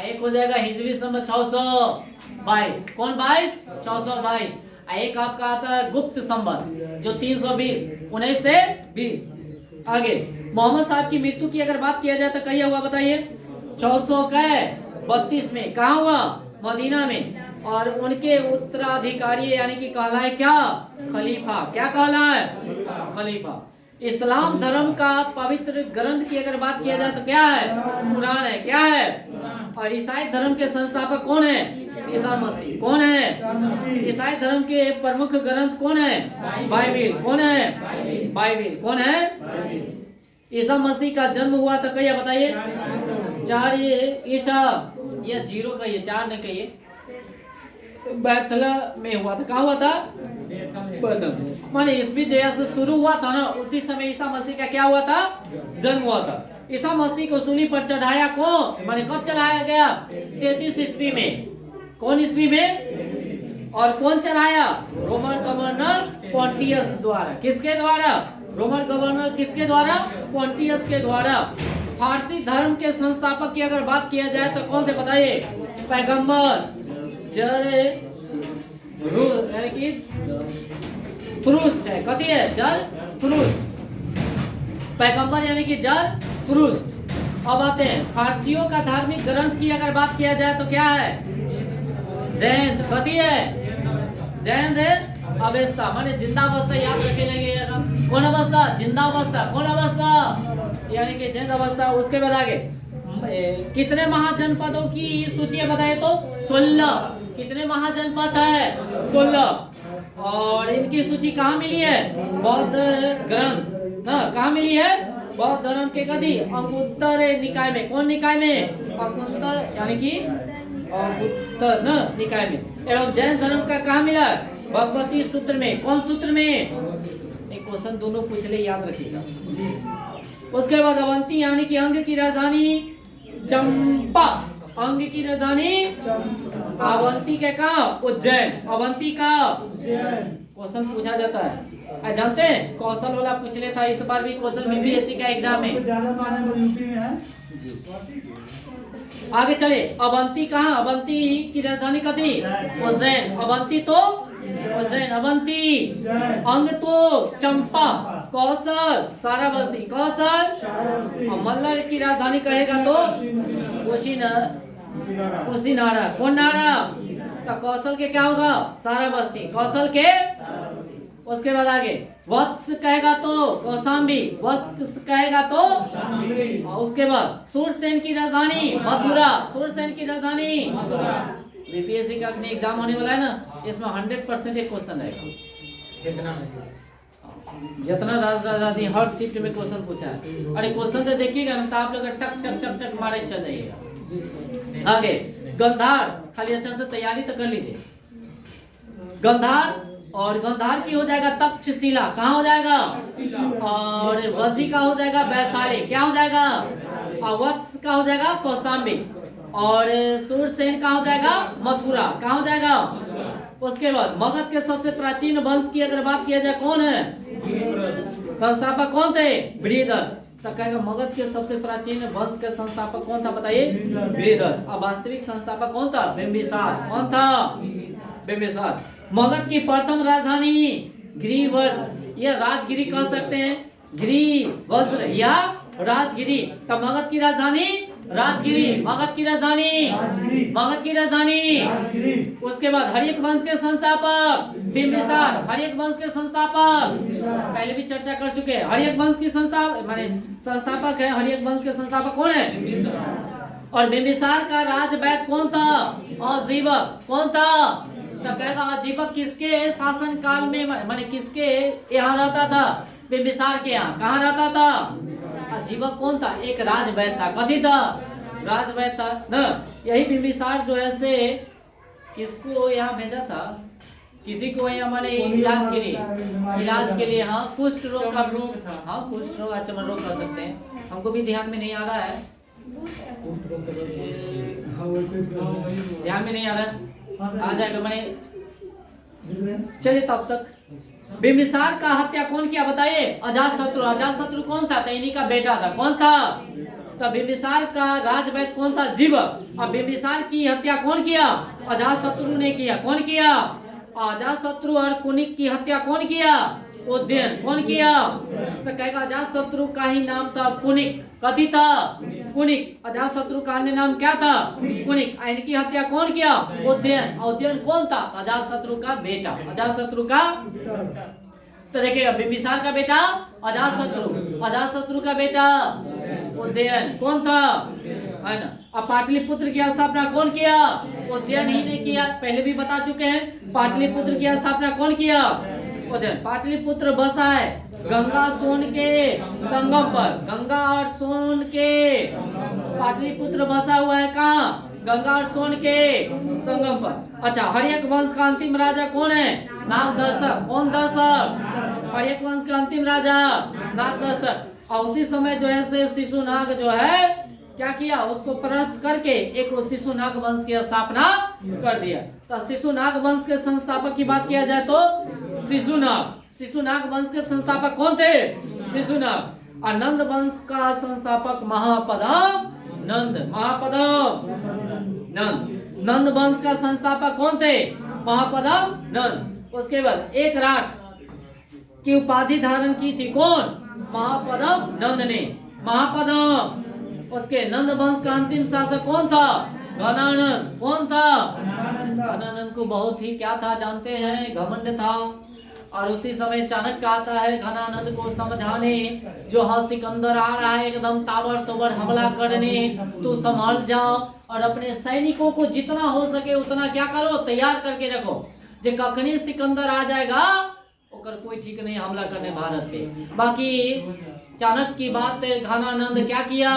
S2: एक हो जाएगा हिजरी संवत 622। कौन 22? 622। एक आपका आता है गुप्त संवत जो 320, 19 से 20। आगे मोहम्मद साहब की मृत्यु की अगर बात किया जाए तो कहिया हुआ बताइए? 632 में। कहाँ हुआ? मदीना में। और उनके उत्तराधिकारी यानी कि कहलाए क्या? खलीफा। क्या कहलाए? खलीफा। इस्लाम धर्म का पवित्र ग्रंथ की अगर बात किया जाए तो क्या है? कुरान है। क्या है? और ईसाई धर्म के संस्थापक कौन है? ईसा मसीह। कौन है? ईसाई धर्म के प्रमुख ग्रंथ कौन है? बाइबिल। कौन है? बाइबिल। कौन है? ईसा मसीह का जन्म हुआ था कहिए बताइए? 4 ईसा या 0 कहिए, 4 नहीं कहिए, बैतला में हुआ था। कहाँ हुआ था? माने ईस्वी जैसे शुरू हुआ था ना, उसी समय ईसा मसीह का क्या हुआ था? जन्म हुआ था। ईसा मसीह को सूली पर चढ़ाया कौन? माने कब चढ़ाया गया? 33 ईस्वी में। कौन ईस्वी में? और कौन चढ़ाया? रोमन गवर्नर पॉन्टियस द्वारा। किसके द्वारा? रोमन गवर्नर किसके द्वारा? पॉन्टियस के द्वारा। फारसी धर्म के संस्थापक की अगर बात किया जाए तो कौन थे बताइए? पैगंबर यानी कि थ्रुस्ट है। कथी है? थ्रुस्ट। पैगंबर यानी कि थ्रुस्ट। अब आते हैं फारसियों का धार्मिक ग्रंथ की अगर बात किया जाए तो क्या है? जैन। कथी है? जैन है अवस्था, माने जिंदा अवस्था। याद रखे लेंगे। कौन अवस्था? जिंदा अवस्था। कौन अवस्था? यानी कि जैन अवस्था। उसके बाद आगे कितने महाजनपदों की सूची है बताइए तो? 16। कितने महाजनपद है? 16। और इनकी सूची कहाँ मिली है? बौद्ध ग्रंथ ना, कहाँ मिली है? बौद्ध धर्म के कदी अंगुत्तर निकाय में। कौन निकाय में? अंगुत्तर यानी कि अंगुत्तर न निकाय में। एवं जैन धर्म का कहाँ मिला? भगवती सूत्र में। कौन सूत्र में? एक क्वेश्चन दोनों पूछ ले, याद रखिएगा। उसके बाद अवंती यानी कि अंग की राजधानी चंपा। अंग की राजधानी अवंती के कहा उज्जैन, अवंती का क्वेश्चन पूछा जाता है। जानते हैं कौशल वाला पूछ ले था इस बार भी क्वेश्चन बीपीएससी का एग्जाम में।
S3: ज्यादा मार्क्स यूपी में है
S2: जी आगे चले। अवंती कहाँ, अवंती की राजधानी कथी उज्जैन, अवंती तो उज्जैन, अवंती अंग तो चंपा, कौशल सारावस्ती, कौशल और मल्ल की राजधानी कहेगा तो कुशीनारा, कौन नारा, तो कौशल के क्या होगा सारावस्ती, कौशल के। उसके बाद आगे वत्स कहेगा तो कौशाम्बी, वत्स कहेगा तो और उसके बाद सूरसेन की राजधानी मथुरा, सूरसेन की राजधानी बीपीएससी का एग्जाम होने वाला है ना, इसमें 100% एक क्वेश्चन है। जितना राजधानी हर शिफ्ट में क्वेश्चन पूछा है। अरे क्वेश्चन तो देखिएगा ना तो आप लोग टक टक टक टक मारे चल जाइएगा। आगे गंधार, खाली अच्छा से तैयारी तो कर लीजिए। गंधार और गंधार की हो जाएगा तक्षशिला, कहाँ हो जाएगा, और वजी का हो जाएगा वैशाली, क्या हो जाएगा, वत्स का हो जाएगा कौशाम्बी, और सूरसेन का हो जाएगा मथुरा, कहाँ हो जाएगा। उसके बाद मगध के सबसे प्राचीन वंश की अगर बात किया जाए कौन है, संस्थापक कौन थे, बृहदर। तो कहेगा मगध के सबसे प्राचीन वंश के संस्थापक कौन था बताइए, बृहदर। अब वास्तविक संस्थापक कौन था, बिंबिसार, कौन था, बिंबिसार। मगध की प्रथम राजधानी गिरिवज्र, यह राजगिरी कह सकते हैं, गिरिवज्र या राजगिरी। तब मगध की राजधानी राजगिरी, मगध की राजधानी, मगध की राजधानी। उसके बाद हर्यक वंश के संस्थापक बिंबिसार, हर्यक वंश के संस्थापक पहले भी चर्चा कर चुके हैं। हर्यक वंश की संस्थापक है, हर्यक वंश के संस्थापक कौन है, और बिंबिसार का राजवैद्य कौन था, आजीवक, कौन था। तो कहेगा आजीवक किसके शासन काल में, माने किसके यहाँ रहता था, बिंबिसार के यहाँ, कहाँ रहता था, आजीवक कौन था, एक राजवैद्य था, कथी था, राजवैद्य था न। यही बिंबिसार जो है से किसको यहाँ भेजा था, किसी को यहाँ माने इलाज के लिए, हाँ कुष्ठ रोग का रोग था, हाँ कुष्ठ रोग, अच्छा रोग कर सकते हैं, हमको भी ध्यान में नहीं आ रहा है, ध्यान में नहीं आ रहा है, आ जाएगा मैंने। चलिए तब तक बिंबिसार का हत्या कौन किया बताइए, अजातशत्रु। अजातशत्रु कौन था, इन्हीं का बेटा था, कौन था, तो बिंबिसार का राजवैद्य कौन था, जीवक। अब बिंबिसार की हत्या कौन किया, अजातशत्रु ने किया, कौन किया, अजातशत्रु। और कुनिक की हत्या कौन किया, उदयन, कौन किया, तो कहेगा अजातशत्रु का ही नाम था कुनिक, कथी था, कुनिक। अजातशत्रु का अन्य नाम क्या था, कुनिक। इनकी हत्या कौन किया, उदयन। उदयन कौन था, अजातशत्रु का बेटा, अजातशत्रु का। तो देखिएगा बिंबिसार का बेटा अजातशत्रु, अजातशत्रु का बेटा उदयन, कौन था, है ना। अब पाटलिपुत्र की स्थापना कौन किया, उदयन ही ने किया, पहले भी बता चुके हैं। पाटलिपुत्र की स्थापना कौन किया, उदयन। पाटलिपुत्र बसा है गंगा सोन के संगम पर, गंगा और सोन के पाटलिपुत्र बसा हुआ है, कहाँ, गंगा और सोन के संगम पर। अच्छा हर्यक वंश का अंतिम राजा कौन है, नागदर्शक, कौन दर्शक, हर्यक वंश का अंतिम राजा नागदर्शक। और उसी समय जो है से शिशुनाग जो है क्या किया, उसको परास्त करके एक शिशुनाग वंश की स्थापना कर दिया। तो शिशुनाग वंश के संस्थापक की बात किया जाए तो शिशुनाग, शिशुनाग वंश के संस्थापक कौन थे, शिशुनाग। और नंद वंश का संस्थापक महापदम नंद, महापदम नंद। नंद वंश का संस्थापक कौन थे, महापदम नंद। उसके बाद एक राट की उपाधि धारण की थी कौन, महापदम नंद ने, महापदम। उसके नंद वंश का अंतिम शासक कौन था, घनानंद, कौन था, घनानंद को बहुत ही क्या था जानते हैं, घमंड था। और उसी समय चाणक्य आता है घनानंद को समझाने, जो हाँ सिकंदर आ रहा है एकदम ताबड़तोड़ हमला करने, तो संभल जाओ और अपने सैनिकों को जितना हो सके उतना क्या करो, तैयार करके रखो। जो कखनी सिकंदर आ जाएगा ओकर कोई ठीक नहीं हमला करने भारत पे। बाकी चाणक्य की बात घनानंद क्या किया,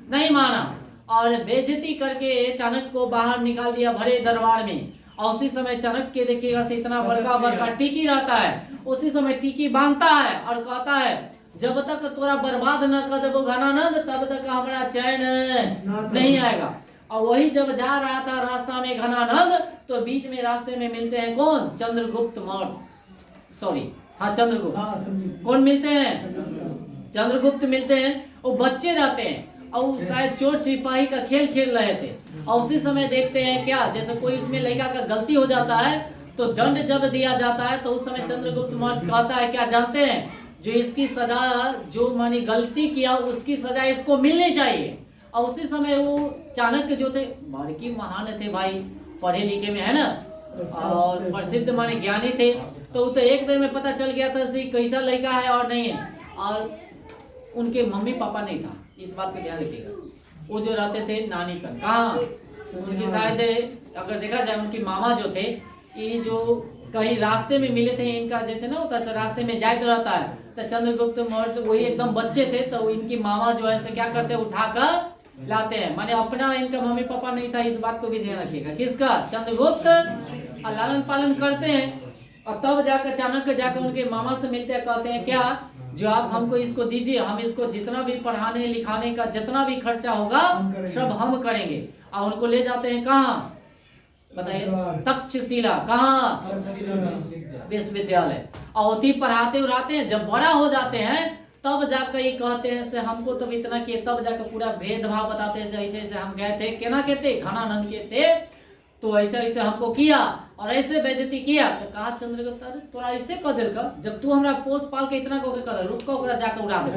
S2: नहीं माना और बेइज्जती करके चाणक्य को बाहर निकाल दिया भरे दरबार में। और उसी समय चाणक्य के देखिएगा से इतना बड़का टीकी रहता है, उसी समय टीकी बांधता है और कहता है जब तक तोरा बर्बाद न कर देबो घनानंद तब तक हमारा चैन नहीं आएगा। और वही जब जा रहा था रास्ता में घनानंद, तो बीच में रास्ते में मिलते हैं कौन? चंद्रगुप्त मौर्य, सॉरी हाँ चंद्रगुप्त।
S3: हाँ, चंद्रगुप्त।
S2: कौन मिलते हैं? चंद्रगुप्त मिलते हैं। वो बच्चे रहते हैं और शायद चोर सिपाही का खेल खेल रहे थे, और उसी समय देखते हैं क्या, जैसे कोई उसमें लड़का का गलती हो जाता है तो दंड जब दिया जाता है, तो उस समय चंद्रगुप्त मौर्य कहता है क्या जानते हैं? जो इसकी सजा, जो मानी गलती किया उसकी सजा इसको मिलनी चाहिए। और उसी समय वो चाणक्य जो थे, बारीकी महान थे भाई, पढ़े लिखे में है ना, और प्रसिद्ध माने ज्ञानी थे, तो वो तो एक बेर में पता चल गया था कि कैसा लड़का है और नहीं है। और उनके मम्मी पापा नहीं था, इस बात का ध्यान रखिएगा। वो जो रहते थे नानी का, कहाँ उनकी शायद अगर देखा जाए उनके मामा जो थे, ये जो कहीं रास्ते में मिले थे, इनका जैसे ना होता है रास्ते में जाते रहता है, तो चंद्रगुप्त मौर्य वही एकदम बच्चे थे, तो इनकी मामा जो है क्या करते हैं, उठाकर लाते हैं। माने अपना इनका मम्मी पापा नहीं था, इस बात को भी ध्यान रखिएगा। किसका? चंद्रगुप्त। लालन पालन करते हैं, और तब जाकर चाणक्य जाकर उनके मामा से मिलते हैं, कहते हैं क्या, जो आप हमको इसको दीजिए, हम इसको जितना भी पढ़ाने लिखाने का जितना भी खर्चा होगा सब हम करेंगे। और उनको ले जाते हैं कहाँ बताइए? तक्षशिला। कहाँ? विश्वविद्यालय। और उसी पढ़ाते उड़ाते हैं, जब बड़ा हो जाते हैं तब जाकर ये कहते हैं से हमको तब इतना किए, तब जाकर पूरा भेदभाव बताते हैं, ऐसे ऐसे हम गए थे, केना कहते, घनानंद के थे, तो ऐसे ऐसे हमको किया और ऐसे बेइज्जती किया। तो कहा चंद्रगुप्त, अरे तोरा ऐसे कह दिल का, जब तू हमरा पोस पाल के इतना कह के कर, रुक का ओकरा जाकर उड़ा दे।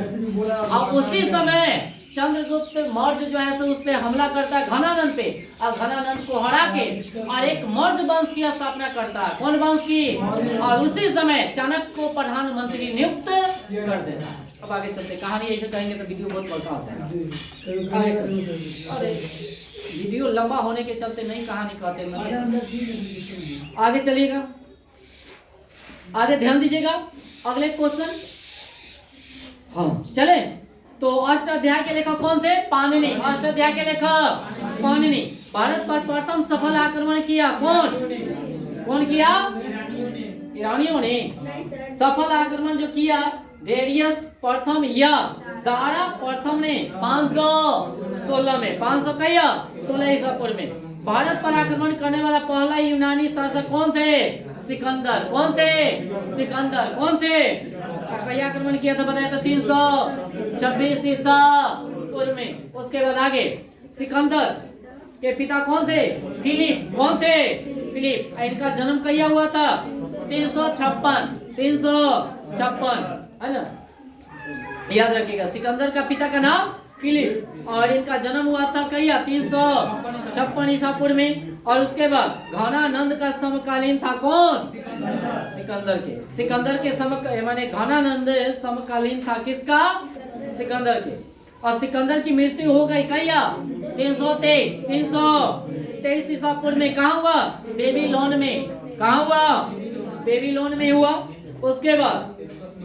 S2: और उसी समय चंद्रगुप्त मौर्य जो है उस पे हमला करता है घनानंद पे, और घनानंद को हरा के और एक मौर्य वंश की स्थापना करता है। कौन वंश की? और उसी समय चाणक्य को प्रधानमंत्री नियुक्त कर देता है। अब आगे चलते, कहानी ऐसे कहेंगे तो वीडियो बहुत बड़ा हो जाएगा। आगे चलते, अरे वीडियो लंबा होने के चलते नहीं कहानी कहते, मतलब आगे चलिएगा, आगे ध्यान दीजिएगा। अगले क्वेश्चन, हाँ चले। तो अष्टाध्याय के लेखक कौन थे? पाणिनि। अष्टाध्याय के लेखक पाणिनि। भारत पर प्रथम सफल आक्रमण किया कौन? कौन किया? ईरानियों ने सफल आक्रमण जो किया, डेरियस प्रथम या दारा प्रथम ने 516 में, 516 ईसा पूर्व में भारत पर आक्रमण करने वाला पहला यूनानी शासक कौन थे? सिकंदर। कौन थे? सिकंदर। कौन थे? कई आक्रमण किया था बताया था? 326 ईसा पूर्व में। उसके बाद आगे सिकंदर के पिता कौन थे? फिलिप। कौन थे? फिलिप। इनका जन्म कहिया हुआ था? 356 है ना, याद रखिएगा। सिकंदर का पिता का नाम फिलिप, और इनका जन्म हुआ था कहिया? 356 ईसा पूर्व में। और उसके बाद घनानंद का समकालीन था कौन? सिकंदर के। सिकंदर के माने घनानंद समकालीन था किसका? सिकंदर के। और सिकंदर की मृत्यु हो गई कहिया? 323 ईसा पूर्व में। कहाँ हुआ? बेबीलोन में। कहाँ हुआ? बेबीलोन में हुआ। उसके बाद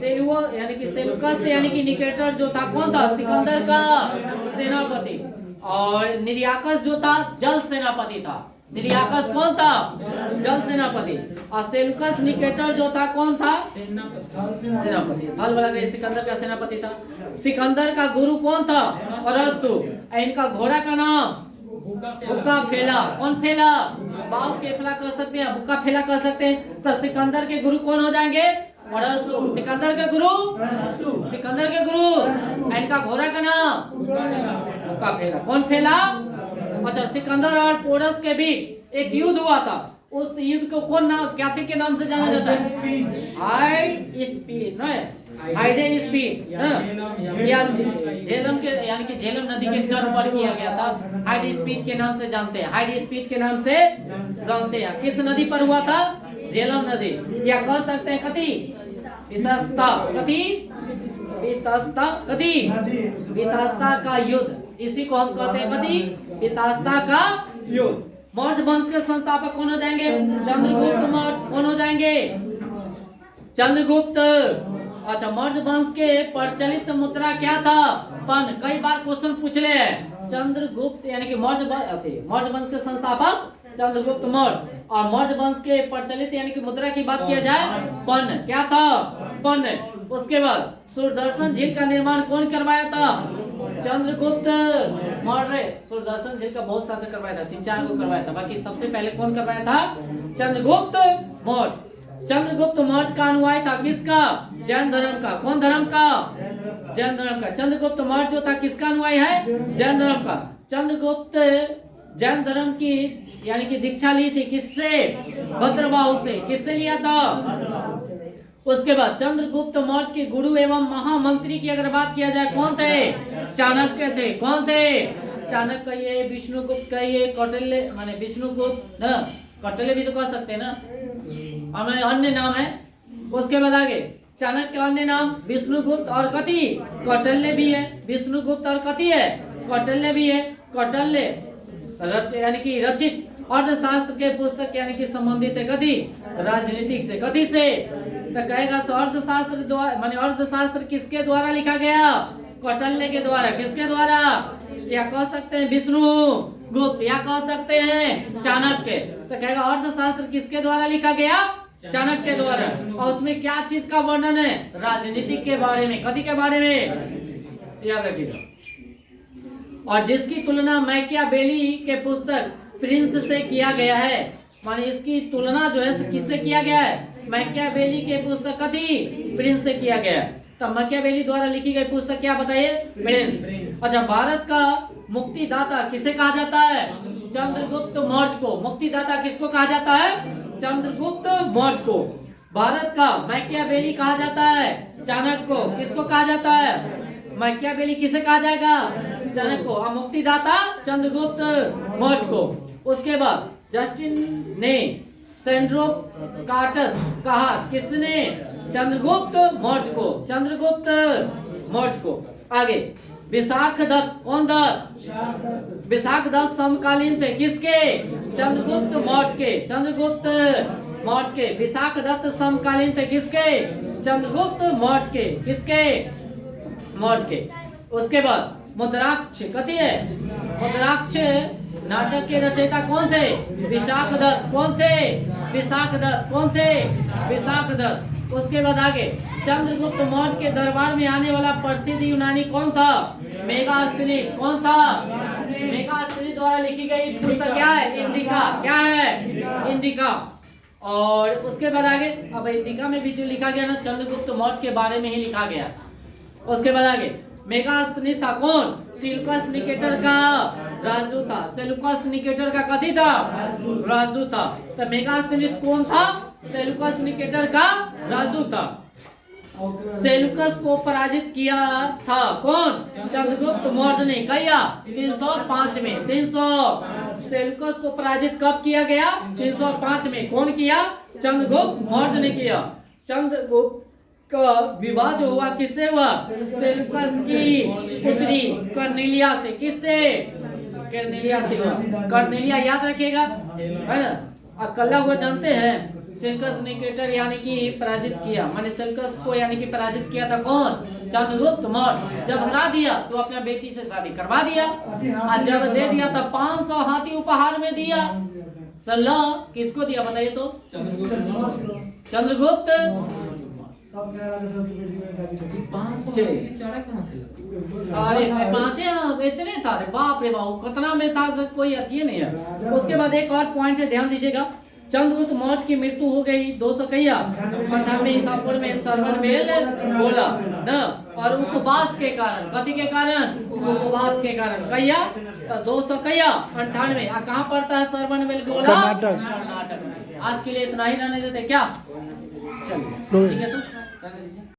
S2: यानी कि सेलुकस यानी कि निकेटर जो था कौन था? सिकंदर का सेनापति। और निरियाकस जो था जल सेनापति था। निरियाकस कौन था? जल सेनापति। और सेलुकस निकेटर जो था कौन था? सेनापति। थल वाला सिकंदर का सेनापति था। सिकंदर का गुरु कौन था? अरस्तु। इनका घोड़ा का नाम बुक्का फेला। कौन फेला? बाव केफला कह सकते हैं, बुक्का फेला कह सकते हैं। तो सिकंदर के गुरु कौन हो जाएंगे? अरस्तु। सिकंदर के गुरु? सिकंदर के गुरु। इनका घोड़ा का नाम बुक्का फेला। कौन फेला? अच्छा, सिकंदर और पोरस के बीच एक युद्ध हुआ था। उस युद्ध को कौन नाम, क्या के नाम से जाना जाता है? हाई स्पीड, हाइडे स्पीड, झेलम के यानी कि झेलम नदी के तट पर किया गया था। हाइड स्पीड के नाम से जानते हैं। हाइड स्पीड के नाम से जानते हैं। किस नदी पर हुआ था? झेलम नदी, या कह सकते हैं कथी? वितस्ता। कथी? वितस्ता। कथी? वितस्ता का युद्ध। इसी को हम कहते हैं कथी? वितस्ता का युद्ध। मौर्य वंश के संस्थापक कौन हो जाएंगे? चंद्रगुप्त मौर्य। कौन हो जाएंगे? चंद्रगुप्त। अच्छा, मौर्य वंश के प्रचलित मुद्रा क्या था? पन। कई बार क्वेश्चन पूछ ले। चंद्रगुप्त यानी कि मौर्य वंश के संस्थापक चंद्रगुप्त मौर्य। और मौर्य वंश के प्रचलित यानी कि मुद्रा की बात किया जाए, पन। क्या था? पन। उसके बाद सुदर्शन झील का निर्माण कौन करवाया था? चंद्रगुप्त मौर्य। सूर्यदर्शन जी का बहुत शासक करवाया था, 3-4 को करवाया था, बाकी सबसे पहले कौन करवाया था? चंद्रगुप्त मौर्य। चंद्रगुप्त मौर्य का अनुयायी था किसका? जैन धर्म का। कौन धर्म का? जैन धर्म का। चंद्रगुप्त मौर्य जो था किसका अनुयायी है? जैन धर्म का। चंद्रगुप्त जैन धर्म की यानी कि दीक्षा ली थी किससे? भद्रबाहु से। किससे लिया था? उसके बाद चंद्रगुप्त मौर्य के गुरु एवं महामंत्री की अगर बात किया जाए कौन थे? चाणक्य थे। कौन थे? चाणक्य कहिए, विष्णुगुप्त कहिए, कौटिल्य माने विष्णुगुप्त ना, कौटिल्य भी तो कह सकते हैं ना, हमारे अन्य नाम है। उसके बाद आगे चाणक्य के अन्य नाम विष्णुगुप्त और कथी? कौटिल्य भी है। विष्णुगुप्त और कथी है? कौटिल्य भी है। कौटिल्य यानी कि रचित अर्थशास्त्र के पुस्तक यानी कि संबंधित है कथी? राजनीतिक से। कथी से? तो कहेगा अर्थशास्त्र द्वारा माने अर्थशास्त्र किसके द्वारा लिखा गया? कौटिल्य के द्वारा। किसके द्वारा? या कह सकते हैं विष्णुगुप्त, या कह सकते हैं चाणक्य। तो कहेगा अर्थशास्त्र किसके द्वारा लिखा गया? चाणक्य के द्वारा। और उसमें क्या चीज का वर्णन है? राजनीतिक के बारे में। कथी के बारे में? याद रखिएगा। और जिसकी तुलना मैकियावेली के पुस्तक प्रिंस से किया गया है, माने इसकी तुलना जो है किससे किया गया है? मैकियावेली के पुस्तक कथी? प्रिंस से किया गया है। तो मैकियावेली द्वारा लिखी गई पुस्तक क्या बताइए? प्रिंस। अच्छा, भारत का मुक्तिदाता किसे कहा जाता है? चंद्रगुप्त मौर्य को। मुक्तिदाता किसको कहा जाता है? चंद्रगुप्त मौर्य को। भारत का मैकियावेली कहा जाता है चाणक्य को। किसको कहा जाता है? मैकियावेली किसे कहा जाएगा? चाणक्य को। और मुक्तिदाता चंद्रगुप्त मौर्य को। उसके बाद जस्टिन ने सेंड्रोकाटस कहा किसने? चंद्रगुप्त मौर्य को। चंद्रगुप्त मौर्य को। आगे विशाखदत्त। कौन दत्त? विशाखदत्त समकालीन थे किसके? चंद्रगुप्त मौर्य के। चंद्रगुप्त मौर्य के। विशाखदत्त समकालीन थे किसके? चंद्रगुप्त मौर्य के। किसके? मौर्य के। उसके बाद मुद्राक्ष कथी है? मुद्राक्ष नाटक के रचयिता कौन थे? विशाखदत्त। कौन थे? विशाखदत्त। कौन थे? विशाखदत्त। उसके बाद आगे चंद्रगुप्त मौर्य के दरबार में आने वाला प्रसिद्ध यूनानी कौन था? मेगास्थनीज। कौन था? मेगास्थनीज द्वारा लिखी गई पुस्तक क्या है? इंडिका। क्या है? इंडिका। और उसके बाद आगे अब इंडिका में भी जो लिखा गया ना चंद्रगुप्त मौर्य के बारे में ही लिखा गया। उसके बाद आगे मेगास्थनीज था कौन? सेल्यूकस निकेटर का राजदूत था। सेल्यूकस निकेटर का कथी था? राजदूत था। तो मेगास्थनीज कौन था? सेल्यूकस निकेटर का राजदूत था। सेल्यूकस को पराजित किया था कौन? चंद्रगुप्त मौर्य ने। कहिया 305 में। 300 सेल्यूकस को पराजित कब किया गया? 305 में। कौन किया? चंद्रगुप्त मौर्य ने किया। चंद्रगुप्त का विवाह जो हुआ किससे हुआ? सेल्यूकस की पुत्री कर्नेलिया से। किससे? कर्नेलिया से हुआ। कर्नेलिया याद रखिएगा, है ना। अब कल्ला हुआ जानते हैं? सेल्यूकस निकेटर यानी कि पराजित किया, माने सेल्यूकस को यानी कि पराजित किया था कौन? चंद्रगुप्त मौर्य। जब हरा दिया तो अपने बेटी से शादी करवा दिया, और जब दे दिया तब 500 हाथी उपहार में दिया। सलाह किसको दिया बताइए तो? चंद्रगुप्त।
S3: सब कह रहा था सबकी बेटी में शादी करनी।
S1: 500 की चारा कहां से लगा?
S2: अरे 5 इतने था, रे बाप रे बाप, कितना में था कोई अति नहीं है। उसके बाद एक और पॉइंट है, ध्यान दीजिएगा। चंद्रगुप्त मौर्य की मृत्यु हो गई 298 ईसा पूर्व में श्रवणबेल बोला न, और उपवास के कारण। कथी के कारण? उपवास के कारण। कहिया 298। कहाँ पड़ता है श्रवणबेल बोला? कर्नाटक। आज के लिए इतना ही रहने देते क्या? चलिए ठीक है, तो रहने दीजिए।